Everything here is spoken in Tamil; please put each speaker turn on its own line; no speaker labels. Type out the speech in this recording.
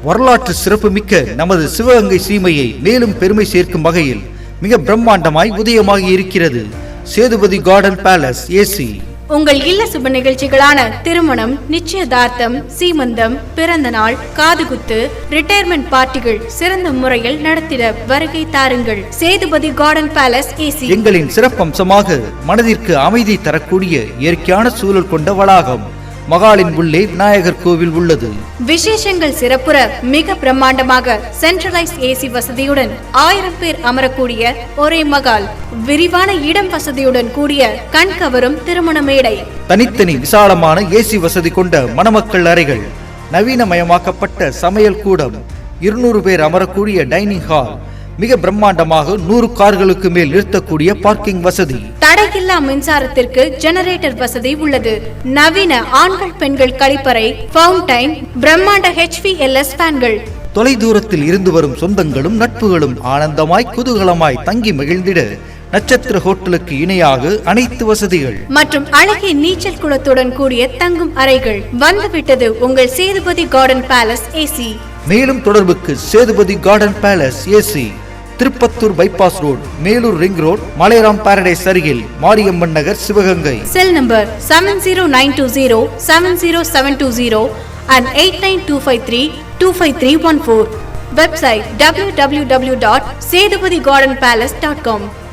வரலாற்று சிறப்புமிக்க நமது சிவகங்கை சீமையை மேலும் பெருமை சேர்க்கும் வகையில் மிக பிரம்மாண்டமாய் உதயமாகி இருக்கிறது சேதுபதி கார்டன் பேலஸ் ஏசி.
உங்கள் இல்ல சுப நிகழ்ச்சிகளான திருமணம், நிச்சயதார்த்தம், சீமந்தம், பிறந்த நாள், காதுகுத்து, ரிட்டையர்மெண்ட் பார்ட்டிகள் சிறந்த முறையில் நடத்திட வருகை தாருங்கள். Sethupathi garden palace AC.
எங்களின் சிறப்பம்சமாக மனதிற்கு அமைதி தரக்கூடிய இயற்கையான சூழல் கொண்ட வளாகம். மகாலின் உள்ளே விநாயகர் கோவில் உள்ளது.
விசேஷங்கள் சிறப்புற மிக பிரம்மாண்டமாக சென்ட்ரலைஸ் ஏசி வசதியுடன் 1000 பேர் அமரக்கூடிய ஒரே மகால். விரிவான இடம் வசதியுடன் கூடிய கண்கவரும் திருமண மேடை.
தனித்தனி விசாலமான ஏசி வசதி கொண்ட மணமக்கள் அறைகள். நவீனமயமாக்கப்பட்ட சமையல் கூடம். 200 பேர் அமரக்கூடிய டைனிங் ஹால். மிக பிரம்மாண்டமாக 100 கார்களுக்கு மேல் நிறுத்தக்கூடிய பார்க்கிங் வசதி.
தடையில்லா மின்சாரத்திற்கு ஜெனரேட்டர் வசதி உள்ளது. நவீன ஆண்கள் பெண்கள் கழிப்பறை, ஃபவுண்டைன், பிரம்மாண்ட HVLS ஃபேன்கள்.
தொலைதூரத்தில் இருந்து வரும் சொந்தங்களும் நட்புகளும் ஆனந்தமாய் குதூகலமாய் தங்கி மகிழ்ந்திட நட்சத்திர ஹோட்டலுக்கு இணையாக அனைத்து வசதிகள்
மற்றும் அழகிய நீச்சல் குளத்துடன் கூடிய தங்கும் அறைகள். வந்துவிட்டது உங்கள் சேதுபதி கார்டன் பேலஸ் ஏசி.
மேலும் தொடர்புக்கு Sethupathi garden palace AC, Tirupattur bypass road, Melur ring road, Malairam paradise அருகில், Mariamman Nagar, Sivaganga.
Cell number 7092070720 and 8925325314. Website www.sethupathigardens.com.